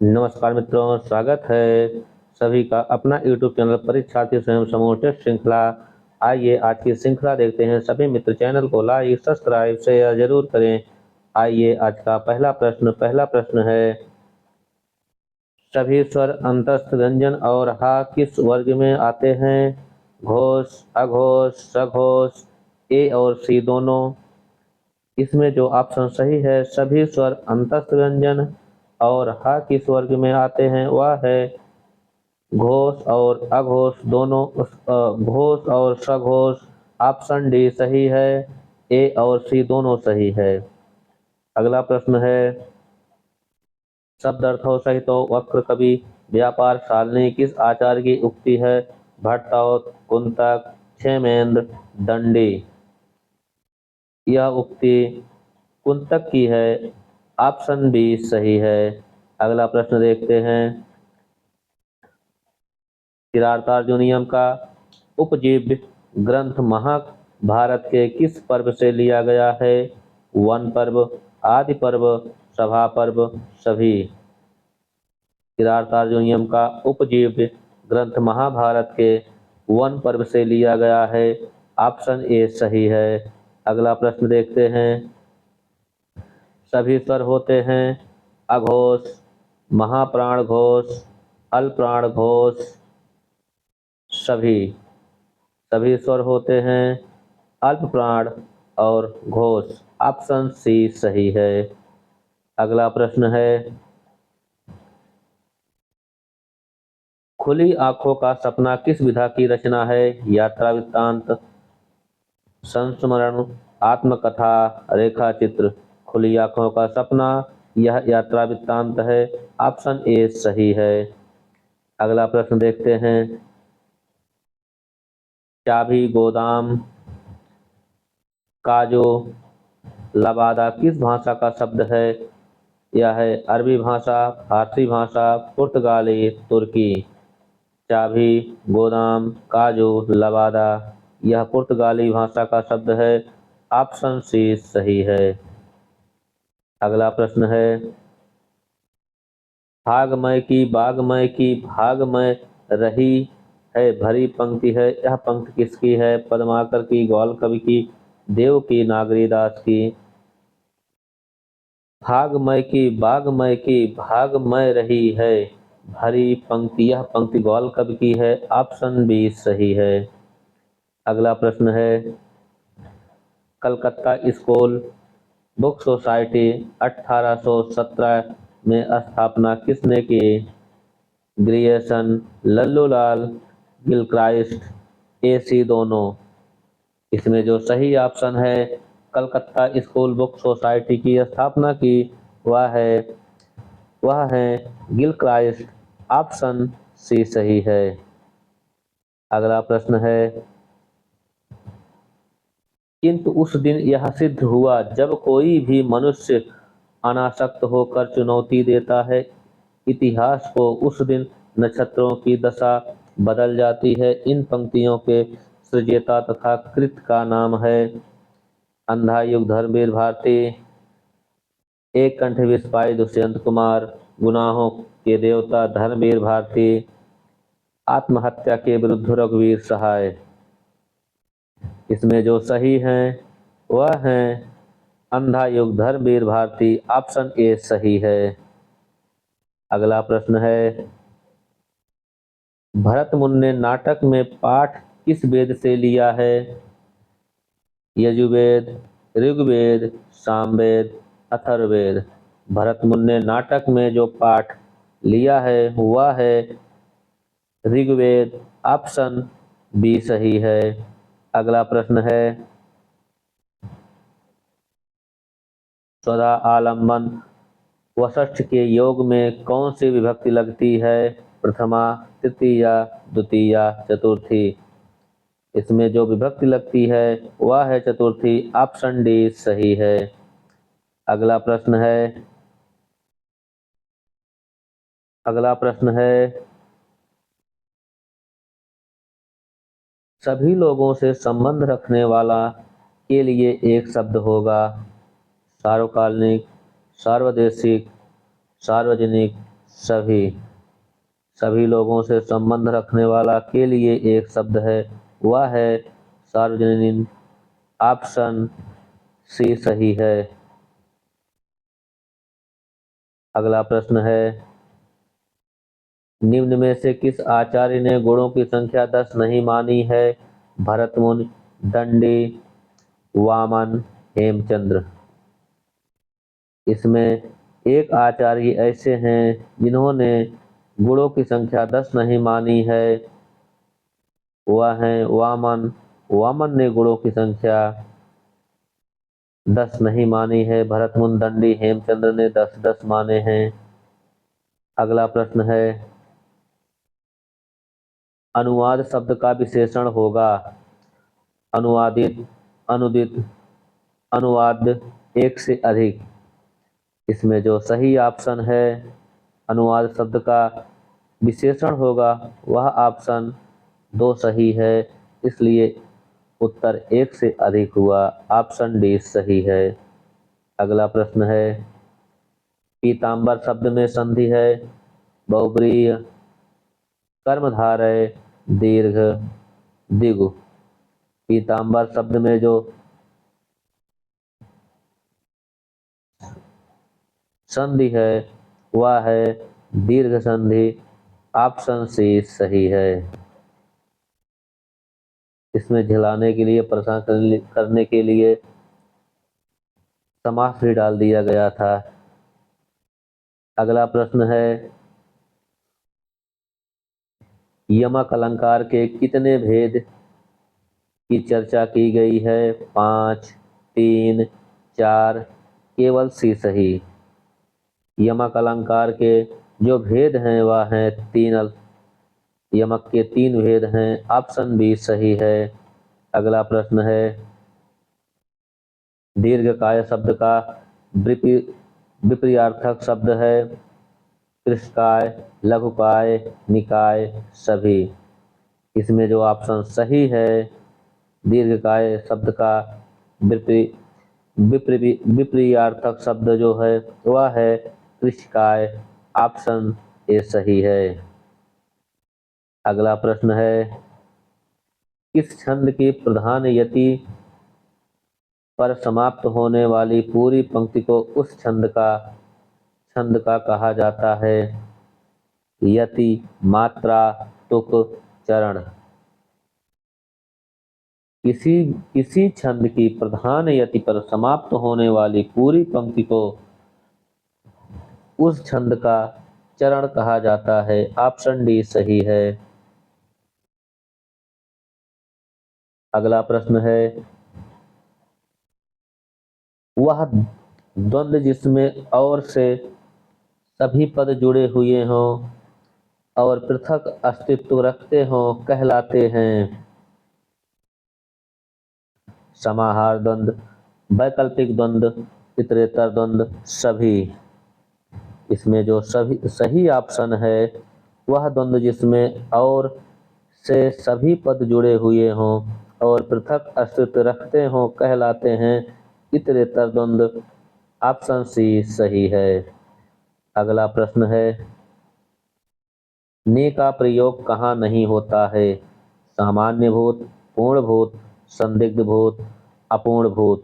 नमस्कार मित्रों, स्वागत है सभी का अपना YouTube चैनल परीक्षार्थी स्वयं समूह टेस्ट श्रृंखला। आइए आज की श्रृंखला देखते हैं। सभी मित्र चैनल को लाइक सब्सक्राइब शेयर जरूर करें। आइए आज का पहला प्रश्न है, सभी स्वर अंतस्थ व्यंजन और हा किस वर्ग में आते हैं? घोष, अघोष, सघोष, ए और सी दोनों। इसमें जो ऑप्शन सही है, सभी स्वर अंतस्थ व्यंजन और हा किस वर्ग में आते हैं, वह है घोष और अघोष दोनों। घोष और सघोष। ऑप्शन डी सही है, ए और सी दोनों सही है। अगला प्रश्न है, शब्द अर्थों सहित वक्र कवि व्यापार शालिनी किस आचार्य की उक्ति है? भट्टौत, कुंतक, क्षेमेंद्र, दंडी। यह उक्ति कुंतक की है। ऑप्शन बी सही है। अगला प्रश्न देखते हैं, किरातार्जुनीयम का उपजीव्य ग्रंथ महाभारत के किस पर्व से लिया गया है? वन पर्व, आदि पर्व, सभा पर्व, सभी। किरातार्जुनीयम का उपजीव्य ग्रंथ महाभारत के वन पर्व से लिया गया है। ऑप्शन ए सही है। अगला प्रश्न देखते हैं, सभी स्वर होते हैं अघोष, महाप्राण घोष, अल्पप्राण घोष, सभी। सभी स्वर होते हैं अल्प प्राण और घोष। ऑप्शन सी सही है। अगला प्रश्न है, खुली आंखों का सपना किस विधा की रचना है? यात्रा वृत्तांत, संस्मरण, आत्मकथा, रेखा चित्र। खुली आंखों का सपना यह यात्रा वृत्तांत है। ऑप्शन ए सही है। अगला प्रश्न देखते हैं, चाबी, गोदाम, काजो, लबादा किस भाषा का शब्द है? यह है अरबी भाषा, फारसी भाषा, पुर्तगाली, तुर्की। चाबी, गोदाम, काजू, लबादा यह पुर्तगाली भाषा का शब्द है। ऑप्शन सी सही है। अगला प्रश्न है, भागमय की बागमय की भागमय रही है भरी पंक्ति है, यह पंक्ति किसकी है? पद्माकर की, ग्वाल कवि की, देव की, नागरीदास की। भागमय की बागमय की भागमय रही है भरी पंक्ति, यह पंक्ति ग्वाल कवि की है। ऑप्शन बी सही है। अगला प्रश्न है, कलकत्ता स्कूल बुक सोसाइटी 1817 में स्थापना किसने की? Grierson, Lallu Lal, Gilchrist, AC. दोनों। इसमें जो सही ऑप्शन है, कलकत्ता स्कूल बुक सोसाइटी की स्थापना की वह है गिलक्राइस्ट। ऑप्शन सी सही है। अगला प्रश्न है, किंतु उस दिन यह सिद्ध हुआ जब कोई भी मनुष्य अनासक्त होकर चुनौती देता है इतिहास को, उस दिन नक्षत्रों की दशा बदल जाती है। इन पंक्तियों के सृजयिता तथा कृत का नाम है अंधा युग धर्मवीर भारती, एक कंठ विस्पाई दुष्यंत कुमार, गुनाहों के देवता धर्मवीर भारती, आत्महत्या के विरुद्ध रघुवीर सहाय। इसमें जो सही है वह है अंधा युग धर्मवीर भारती। ऑप्शन ए सही है। अगला प्रश्न है, भरत मुनि ने नाटक में पाठ किस वेद से लिया है? यजुर्वेद, ऋग्वेद, सामवेद, अथर्ववेद। भरत मुनि ने नाटक में जो पाठ लिया है वह है ऋग्वेद। ऑप्शन बी सही है। अगला प्रश्न है, स्वधा आलम्बन वषष्ठ के योग में कौन सी विभक्ति लगती है? प्रथमा, तृतीया, द्वितीया, चतुर्थी। इसमें जो विभक्ति लगती है वह है चतुर्थी। ऑप्शन डी सही है। अगला प्रश्न है, सभी लोगों से संबंध रखने वाला के लिए एक शब्द होगा। सार्वकालिक, सार्वदेशिक, सार्वजनिक, सभी, सभी लोगों से संबंध रखने वाला के लिए एक शब्द है, वह है सार्वजनीन। ऑप्शन सी सही है। अगला प्रश्न है, निम्न में से किस आचार्य ने गुणों की संख्या 10 नहीं मानी है? भरतमुनि, दंडी, वामन, हेमचंद्र। इसमें एक आचार्य ऐसे हैं जिन्होंने गुणों की संख्या 10 नहीं मानी है, वह है वामन। वामन ने गुणों की संख्या 10 नहीं मानी है। भरतमुनि, दंडी, हेमचंद्र ने 10-10 माने हैं। अगला प्रश्न है, अनुवाद शब्द का विशेषण होगा? अनुवादित, अनुदित, अनुवाद, एक से अधिक। इसमें जो सही ऑप्शन है अनुवाद शब्द का विशेषण होगा वह ऑप्शन 2 सही है, इसलिए उत्तर एक से अधिक हुआ। ऑप्शन डी सही है। अगला प्रश्न है, पीतांबर शब्द में संधि है बहुब्रीहि, कर्मधारय, दीर्घ, दिगु। पीतांबर शब्द में जो संधि है वह है दीर्घ संधि। ऑप्शन सी सही है। इसमें झिलाने के लिए, परेशान करने के लिए समास भी डाल दिया गया था। अगला प्रश्न है, यमक अलंकार के कितने भेद की चर्चा की गई है? 5, 3, 4, केवल सी सही। यमक अलंकार के जो भेद हैं वह हैं 3। यमक के 3 भेद हैं। ऑप्शन बी सही है। अगला प्रश्न है, दीर्घकाय शब्द का विपर्यार्थक शब्द है कृशकाय, लघुकाय, निकाय, सभी। इसमें जो ऑप्शन सही है दीर्घकाय शब्द का विपर्यार्थक शब्द जो है वह है कृशकाय। ऑप्शन ए सही है। अगला प्रश्न है, किस छंद की प्रधान यति पर समाप्त होने वाली पूरी पंक्ति को उस छंद का कहा जाता है? यति, मात्रा, तुक, चरण। किसी छंद की प्रधान यति पर समाप्त होने वाली पूरी पंक्ति को उस छंद का चरण कहा जाता है। ऑप्शन डी सही है। अगला प्रश्न है, वह द्वंद्व जिसमें और से सभी पद जुड़े हुए हों और पृथक अस्तित्व रखते हों कहलाते हैं? समाहार द्वंद्व, वैकल्पिक द्वंद्व, इतरेतर द्वंद्व, सभी। इसमें जो सही ऑप्शन है वह द्वंद्व जिसमें और से सभी पद जुड़े हुए हों और पृथक अस्तित्व रखते हों कहलाते हैं इतरेतर द्वंद्व। ऑप्शन सी सही है। अगला प्रश्न है, ने का प्रयोग कहाँ नहीं होता है? सामान्य भूत, पूर्ण भूत, संदिग्ध भूत, अपूर्ण भूत।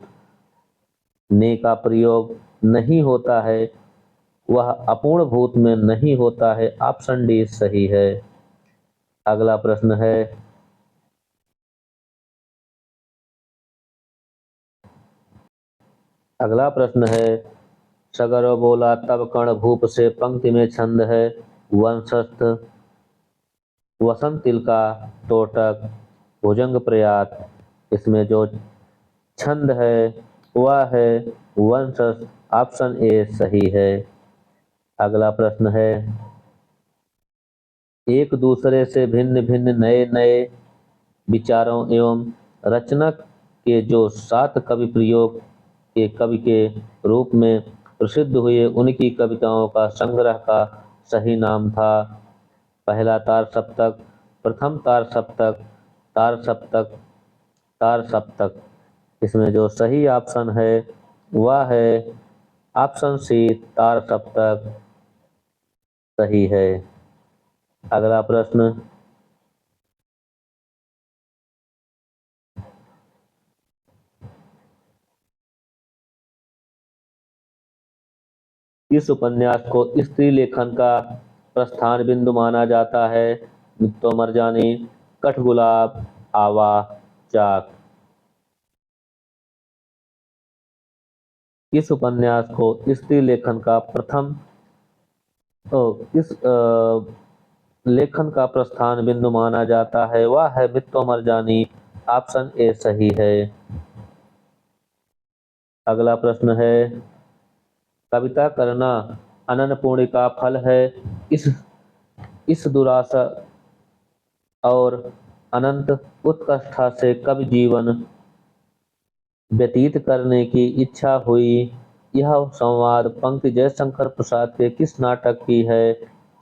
ने का प्रयोग नहीं होता है वह अपूर्ण भूत में नहीं होता है। ऑप्शन डी सही है। अगला प्रश्न है, सगर बोला तब कर्ण भूप से पंक्ति में छंद है वंशस्थ, वसंत तिलका, तोटक, भुजंग प्रयात। इसमें जो छंद है वह है वंशस्थ। ऑप्शन ए सही है। अगला प्रश्न है, एक दूसरे से भिन्न भिन्न नए नए विचारों एवं रचनक के जो 7 कवि प्रयोग के कवि के रूप में प्रसिद्ध हुए उनकी कविताओं का संग्रह का सही नाम था? पहला तार सप्तक, प्रथम तार सप्तक, तार सप्तक, तार सप्तक। इसमें जो सही ऑप्शन है वह है ऑप्शन सी तार सप्तक। सही है। अगला प्रश्न, इस उपन्यास को स्त्री लेखन का प्रस्थान बिंदु माना जाता है? मित्तो मरजानी, कठगुलाब, आवा, चाक। इस उपन्यास को स्त्री लेखन का इस लेखन का प्रस्थान बिंदु माना जाता है? वह है मित्तो मरजानी। ऑप्शन ए सही है। अगला प्रश्न है, कविता करना अनन्य पुण्य का फल है। इस दुराशा और अनंत उत्कंठा से कब जीवन व्यतीत करने की इच्छा हुई? यह संवाद पंक्ति जयशंकर प्रसाद के किस नाटक की है?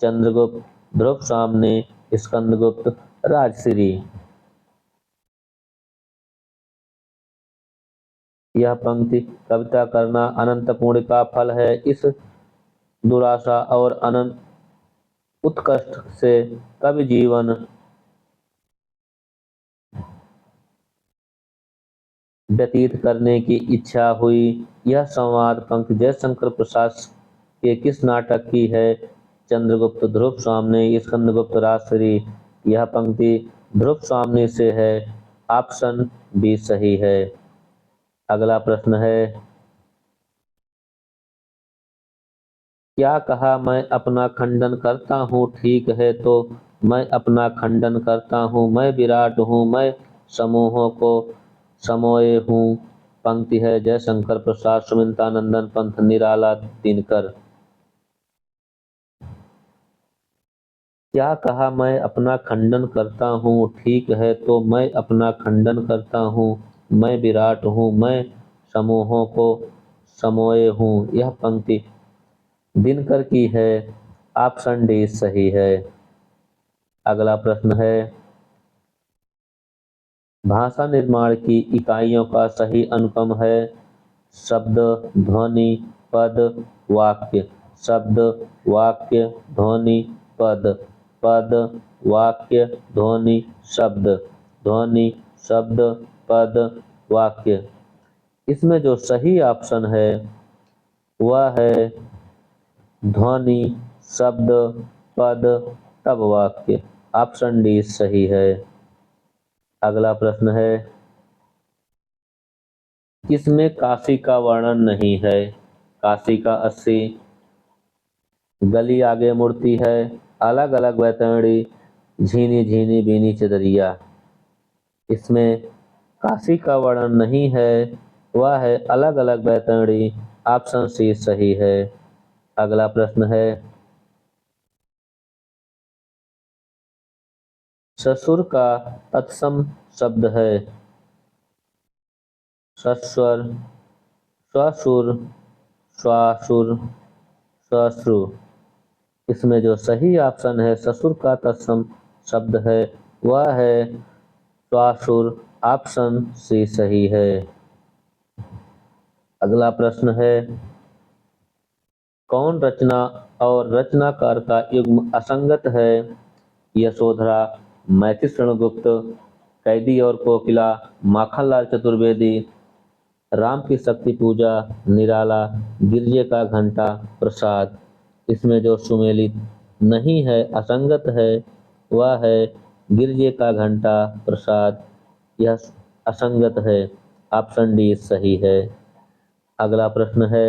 चंद्रगुप्त, ध्रुव सामने, स्कंदगुप्त, राजश्री। यह पंक्ति कविता करना अनंत पुण्य का फल है। इस दुराशा और अनंत उत्कर्ष से कवि जीवन व्यतीत करने की इच्छा हुई। यह संवाद पंक्ति जयशंकर प्रसाद के किस नाटक की है? चंद्रगुप्त, ध्रुव सामने, स्कंदगुप्त, राजश्री। यह पंक्ति ध्रुव सामने से है। ऑप्शन बी सही है। अगला प्रश्न है, क्या कहा मैं अपना खंडन करता हूँ ठीक है तो मैं अपना खंडन करता हूँ, मैं विराट हूँ, मैं समूहों को समोए हूँ। पंक्ति है जयशंकर प्रसाद, सुमित्रानंदन पंत, निराला दिनकर। क्या कहा मैं अपना खंडन करता हूँ ठीक है तो मैं अपना खंडन करता हूँ, मैं विराट हूँ, मैं समूहों को समोए हूँ। यह पंक्ति दिनकर की है। ऑप्शन डी सही है। अगला प्रश्न है, भाषा निर्माण की इकाइयों का सही अनुक्रम है? शब्द, ध्वनि, पद, वाक्य। शब्द, वाक्य, ध्वनि, पद। पद, वाक्य, ध्वनि, शब्द। ध्वनि, शब्द, पद, वाक्य। इसमें जो सही ऑप्शन है वह है ध्वनि, शब्द, पद, तब वाक्य। ऑप्शन डी सही है। अगला प्रश्न है, किसमें काशी का वर्णन नहीं है? काशी का 80, गली आगे मुड़ती है, अलग अलग बैतरणी, झीनी झीनी बीनी चदरिया। इसमें काशी का वर्णन नहीं है, वह है अलग अलग बैतरणी। ऑप्शन सी सही है। अगला प्रश्न है, ससुर का तत्सम शब्द है? सस्वर, स्वसुर, स्वासुर, ससुर। इसमें जो सही ऑप्शन है ससुर का तत्सम शब्द है वह है स्वासुर। ऑप्शन सी सही है। अगला प्रश्न है, कौन रचना और रचनाकार का युग्म असंगत है? यशोधरा, मैथिली गुप्त, कैदी और कोकिला, माखनलाल चतुर्वेदी, राम की शक्ति पूजा, निराला, गिरजे का घंटा, प्रसाद। इसमें जो सुमेलित नहीं है, असंगत है, वह है गिरजे का घंटा, प्रसाद। यह असंगत है। ऑप्शन डी सही है। अगला प्रश्न है,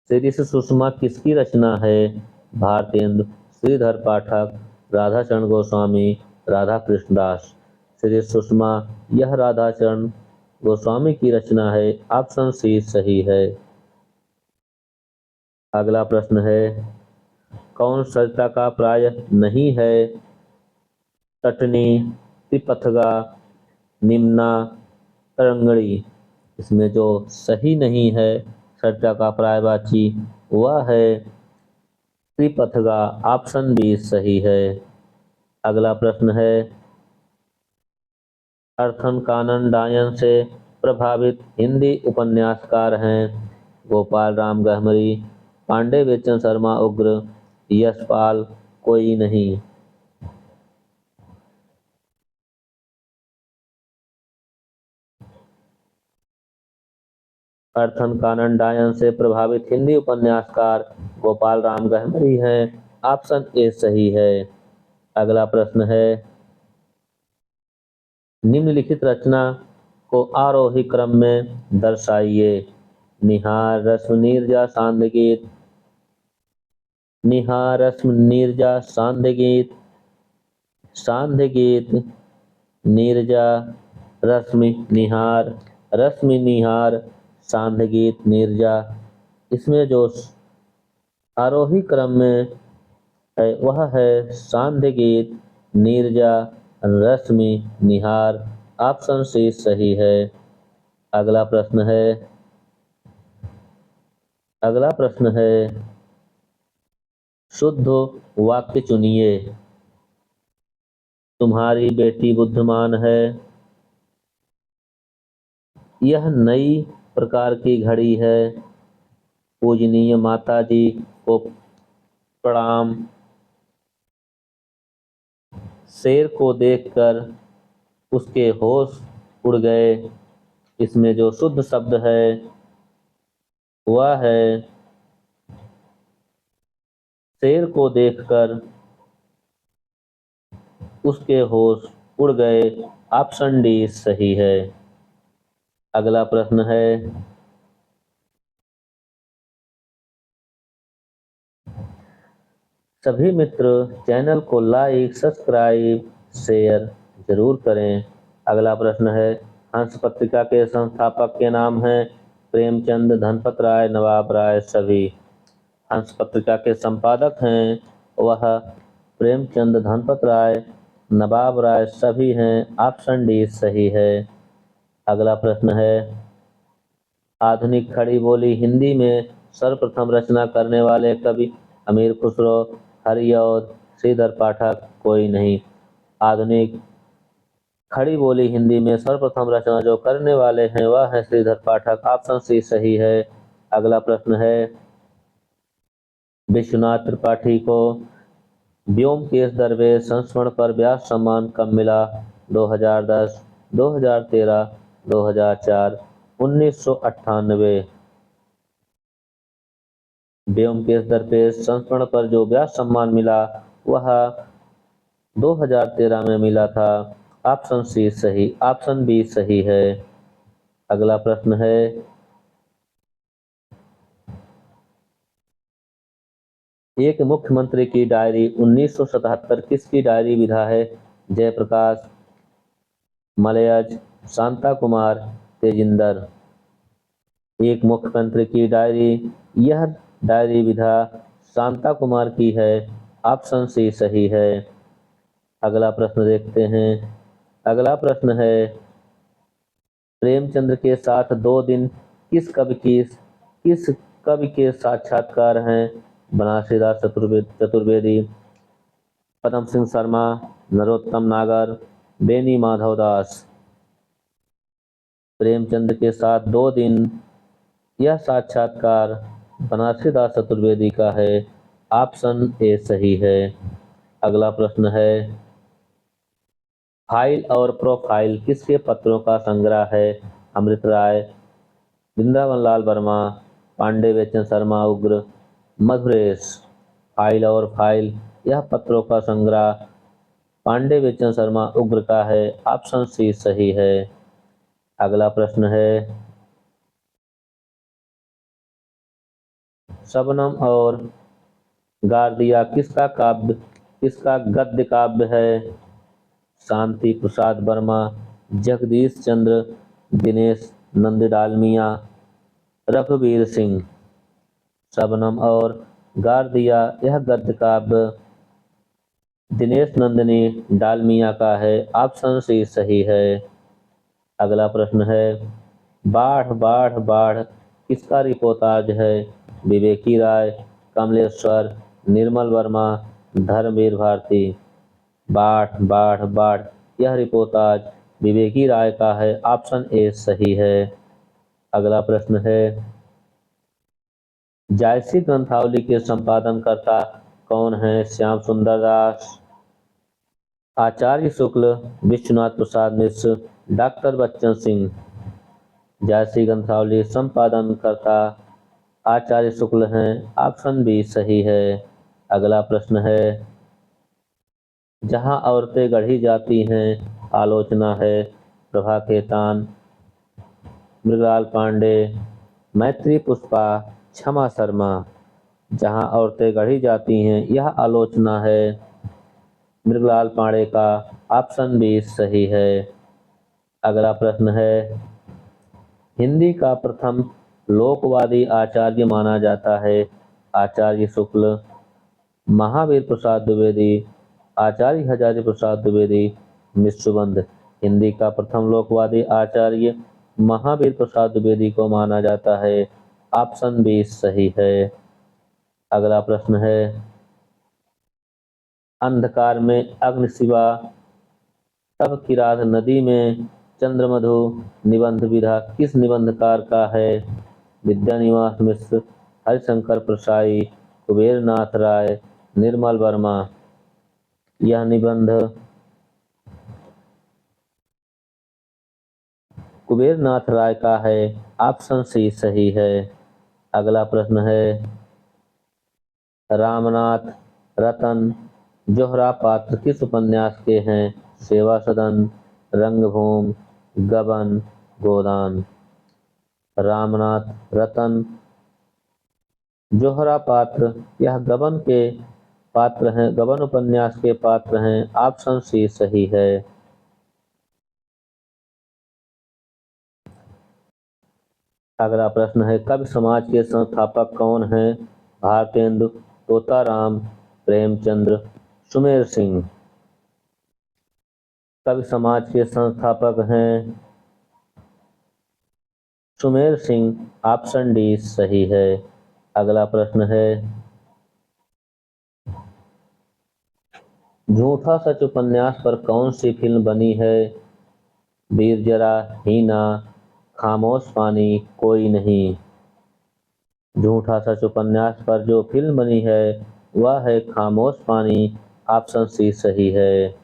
श्री सुषमा किसकी रचना है? भारतेंदु, श्रीधर पाठक, राधाचरण गोस्वामी, राधा कृष्णदास। श्री सुषमा यह राधाचरण गोस्वामी की रचना है। ऑप्शन सी सही है। अगला प्रश्न है, कौन सरिता का प्राय नहीं है? तटनी, त्रिपथगा, निम्ना, तरंगड़ी। इसमें जो सही नहीं है सरिता का पर्यायवाची वह है त्रिपथगा। ऑप्शन बी सही है। अगला प्रश्न है, अर्थन कानन डायन से प्रभावित हिंदी उपन्यासकार हैं? गोपाल राम गहमरी, पांडे बेचन शर्मा उग्र, यशपाल कोई नहीं। अर्थन कानन डायन से प्रभावित हिंदी उपन्यासकार गोपाल राम गहमरी हैं। ऑप्शन ए सही है। अगला प्रश्न है, निम्नलिखित रचना को आरोही क्रम में दर्शाइए। निहार रश्मि नीरजा सांध्य गीत, निहार रश्मि नीरजा सांध्य गीत, सांध्य गीत, नीरजा रश्मि निहार, रश्मि निहार, सांध्य गीत नीरजा। इसमें जो आरोही क्रम में है वह है सांध्य गीत, नीरजा, रश्मि निहार। ऑप्शन सी सही है। अगला प्रश्न है, अगला प्रश्न है, शुद्ध वाक्य चुनिए। तुम्हारी बेटी बुद्धिमान है, यह नई प्रकार की घड़ी है, पूजनीय माता जी को प्रणाम, शेर को देखकर उसके होश उड़ गए। इसमें जो शुद्ध शब्द है वह है शेर को देखकर उसके होश उड़ गए। ऑप्शन डी सही है। अगला प्रश्न है, सभी मित्र चैनल को लाइक, सब्सक्राइब, शेयर जरूर करें। अगला प्रश्न है, हंस पत्रिका के संस्थापक के नाम हैं प्रेमचंद, धनपत राय, नवाब राय सभी। हंस पत्रिका के संपादक हैं वह प्रेमचंद, धनपत राय, नवाब राय सभी हैं। ऑप्शन डी सही है। अगला प्रश्न है, आधुनिक खड़ी बोली हिंदी में सर्वप्रथम रचना करने वाले कवि अमीर खुसरो, हरिऔध, श्रीधर पाठक कोई नहीं। आधुनिक खड़ी बोली हिंदी में सर्वप्रथम रचना जो करने वाले हैं वह है श्रीधर पाठक। ऑप्शन सी सही है। अगला प्रश्न है, विश्वनाथ त्रिपाठी को व्योमकेश दरवेश संस्मरण पर व्यास सम्मान कब मिला? 2010, 2013, 2004, 1998। व्योमकेश दरवेश संस्मरण पर जो व्यास सम्मान मिला वह 2013 में मिला था। ऑप्शन सी सही, ऑप्शन बी सही है। अगला प्रश्न है, एक मुख्यमंत्री की डायरी 1977 किसकी डायरी विधा है? जयप्रकाश, मलयज, शांता कुमार, तेजिंदर। एक मुख्यमंत्री की डायरी, यह डायरी विधा शांता कुमार की है। ऑप्शन सी सही है। अगला प्रश्न देखते हैं। अगला प्रश्न है, प्रेमचंद के साथ 2 दिन किस कवि के साक्षात्कार हैं? बनारसीदास चतुर्वेदी, पदम सिंह शर्मा, नरोत्तम नागर, बेनी माधव दास। प्रेमचंद के साथ 2 दिन, यह साक्षात्कार बनारसीदास चतुर्वेदी का है। ऑप्शन ए सही है। अगला प्रश्न है, फाइल और प्रोफाइल किसके पत्रों का संग्रह है? अमृत राय, वृंदावन लाल वर्मा, पांडे बेचन शर्मा उग्र, मधुरेश। फाइल और फाइल यह पत्रों का संग्रह पांडे बेचन शर्मा उग्र का है। ऑप्शन सी सही है। अगला प्रश्न है, शबनम और गार्दिया किसका गद्य काव्य है? शांति प्रसाद वर्मा, जगदीश चंद्र, दिनेश नंद डालमिया, रघुवीर सिंह। शबनम और गार्दिया यह गद्य काव्य दिनेश नंदिनी डालमिया का है। ऑप्शन सी सही है। अगला प्रश्न है, बाढ़ बाढ़ बाढ़ किसका रिपोर्टाज है? विवेकी राय, कमलेश्वर, निर्मल वर्मा, धर्मवीर भारती। बाढ़ बाढ़ बाढ़ यह रिपोर्टाज विवेकी राय का है। ऑप्शन ए सही है। अगला प्रश्न है, जायसी ग्रंथावली के संपादनकर्ता कौन है? श्याम सुंदर दास। आचार्य शुक्ल, विश्वनाथ प्रसाद मिश्र, डॉक्टर बच्चन सिंह। जायसी ग्रंथावली संपादनकर्ता आचार्य शुक्ल हैं। ऑप्शन बी सही है। अगला प्रश्न है, जहां औरतें गढ़ी जाती हैं, आलोचना है। प्रभा खेतान, मृगलाल पांडे, मैत्री पुष्पा, क्षमा शर्मा। जहां औरतें गढ़ी जाती हैं, यह आलोचना है। मृगलाल पांडे का ऑप्शन बी सही है। अगला प्रश्न है, हिंदी का प्रथम लोकवादी आचार्य माना जाता है। आचार्य शुक्ल, महावीर प्रसाद द्विवेदी, आचार्य हजारी प्रसाद द्विवेदी, मिश्रबंध। हिंदी का प्रथम लोकवादी आचार्य महावीर प्रसाद द्विवेदी को माना जाता है। ऑप्शन बी सही है। अगला प्रश्न है, अंधकार में अग्निशिवा, तब किरात नदी में चंद्रमधु निबंध विधा किस निबंधकार का है? विद्यानिवास मिश्र, हरिशंकर प्रसाई, कुबेर नाथ राय, निर्मल वर्मा। यह निबंध कुबेर नाथ राय का है। ऑप्शन सी सही है। अगला प्रश्न है, रामनाथ रतन जोहरा पात्र किस उपन्यास के हैं? सेवा सदन, रंगभूमि, गबन, गोदान। रामनाथ रतन जोहरा पात्र यह गबन के पात्र हैं, गबन उपन्यास के पात्र हैं। ऑप्शन सी सही है। अगला प्रश्न है, कवि समाज के संस्थापक कौन हैं? भारतेंदु, तोताराम, प्रेमचंद्र, सुमेर सिंह। कवि समाज के संस्थापक हैं सुमेर सिंह। ऑप्शन डी सही है। अगला प्रश्न है, झूठा सच उपन्यास पर कौन सी फिल्म बनी है? वीर जरा, हीना, खामोश पानी, कोई नहीं। झूठा सच उपन्यास पर जो फिल्म बनी है वह है खामोश पानी। ऑप्शन सी सही है।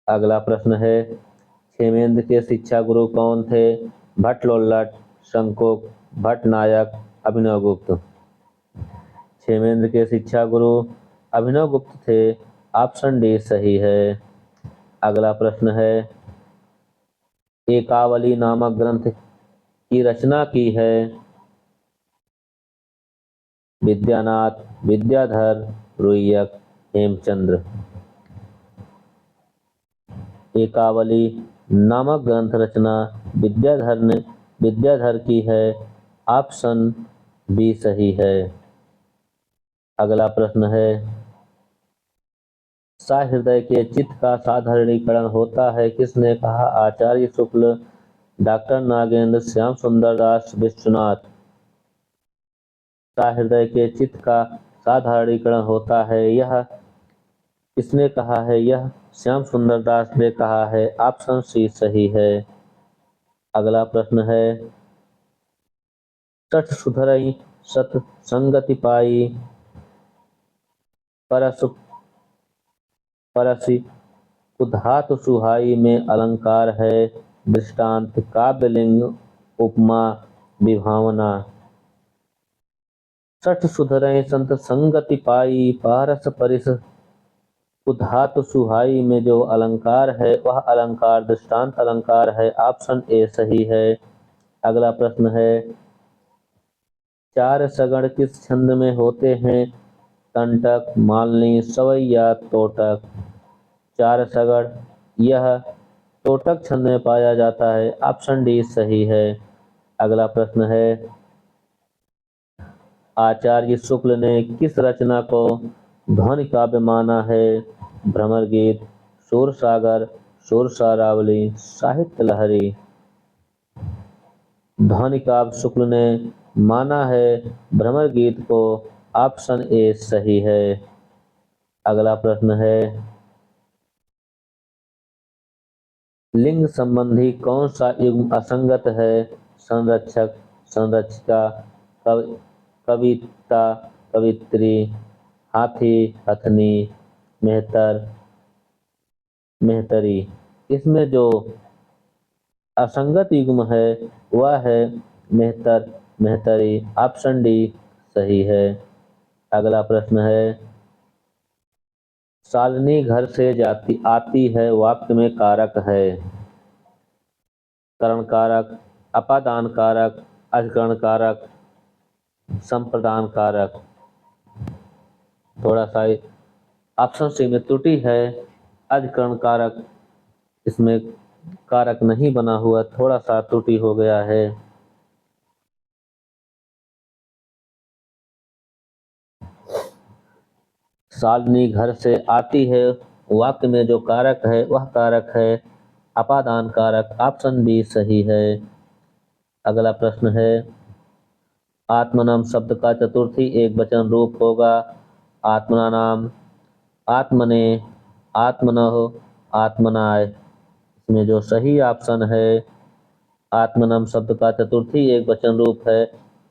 अगला प्रश्न है, क्षेमेंद्र के शिक्षा गुरु कौन थे? भट्टलोल्लट, शंकुक, भट्टनायक, अभिनवगुप्त। क्षेमेंद्र के शिक्षा गुरु अभिनवगुप्त थे। ऑप्शन डी सही है। अगला प्रश्न है, एकावली नामक ग्रंथ की रचना की है? विद्यानाथ, विद्याधर, रुय्यक, हेमचंद्र। एकावली नामक ग्रंथ रचना विद्याधर की है। ऑप्शन बी सही है। अगला प्रश्न है, सहृदय के चित्त का साधारणीकरण होता है? किसने कहा? आचार्य शुक्ल, डॉक्टर नागेंद्र, श्याम सुंदर दास, विश्वनाथ। सहृदय के चित्त का साधारणीकरण होता है, यह किसने कहा है? यह श्याम सुंदर दास ने कहा है। ऑप्शन सी सही है। अगला प्रश्न है, सठ सुधरई सत संगति पाई, परस परसि उधातु सुहाई में अलंकार है। दृष्टांत, काव्यलिंग, उपमा, विभावना। सठ सुधरई संत संगति पाई, पारस परिस उधातु सुहाई में जो अलंकार है वह अलंकार दृष्टांत अलंकार है। ऑप्शन ए सही है। अगला प्रश्न है, चार सगण किस छंद में होते हैं? कंटक, मालनी, सवैया, तोटक। चार सगण यह तोटक छंद में पाया जाता है। ऑप्शन डी सही है। अगला प्रश्न है, आचार्य शुक्ल ने किस रचना को ध्वनि काव्य माना है? भ्रमर गीत, सूरसागर, सुरसारावली, साहित्य लहरी। ध्वनि काव्य शुक्ल ने माना है भ्रमर गीत को। ऑप्शन ए सही है। अगला प्रश्न है, लिंग संबंधी कौन सा युग्म असंगत है? संरक्षक, संरक्षिता, कविता, कवित्री, हाथी, हथनी, मेहतर, मेहतरी। इसमें जो असंगत युग्म है वह है मेहतर, मेहतरी। ऑप्शन डी सही है। अगला प्रश्न है, शालिनी घर से जाती आती है वाक्य में कारक है। करण कारक, अपादान कारक, अधिकरण कारक, संप्रदान कारक। थोड़ा सा ऑप्शन सी में त्रुटि है, अधिकरण कारक इसमें कारक नहीं बना हुआ, थोड़ा सा त्रुटि हो गया है। शालिनी घर से आती है वाक्य में जो कारक है वह कारक है अपादान कारक। ऑप्शन बी सही है। अगला प्रश्न है, आत्मनाम शब्द का चतुर्थी एक वचन रूप होगा। आत्मना नाम, आत्मने, आत्मनः, आत्मनाय। इसमें जो सही ऑप्शन है, आत्मनम शब्द का चतुर्थी एक वचन रूप है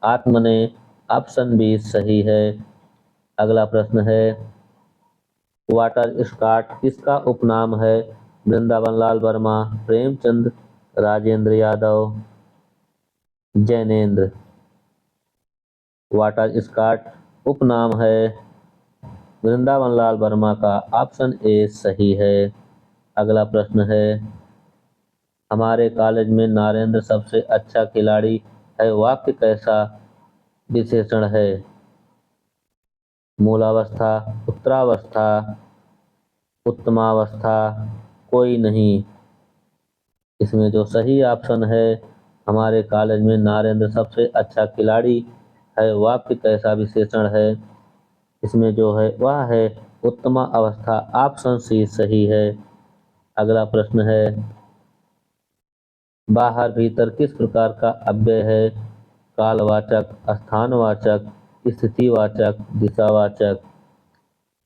आत्मने। ऑप्शन बी सही है। अगला प्रश्न है, वाटर स्कॉट किसका उपनाम है। वृंदावन लाल वर्मा, प्रेमचंद, राजेंद्र यादव, जैनेन्द्र। वाटर स्कॉट उपनाम है वृंदावन लाल वर्मा का। ऑप्शन ए सही है। अगला प्रश्न है, हमारे कॉलेज में नरेंद्र सबसे अच्छा खिलाड़ी है वाक्य कैसा विशेषण है। मूलावस्था, उत्तरावस्था, उत्तमावस्था, कोई नहीं। इसमें जो सही ऑप्शन है, हमारे कॉलेज में नरेंद्र सबसे अच्छा खिलाड़ी है वाक्य कैसा विशेषण है। इसमें जो है वह है उत्तमा अवस्था। ऑप्शन सी सही है। अगला प्रश्न है, बाहर भीतर किस प्रकार का अव्यय है। कालवाचक, स्थानवाचक, स्थितिवाचक, दिशावाचक।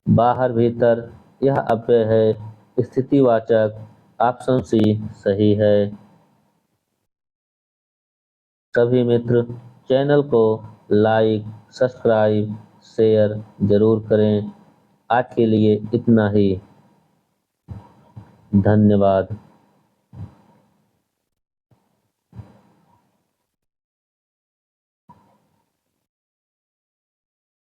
बाहर भीतर यह अव्यय है स्थितिवाचक। ऑप्शन सी सही है। सभी मित्र चैनल को लाइक, सब्सक्राइब, शेयर जरूर करें। आज के लिए इतना ही। धन्यवाद।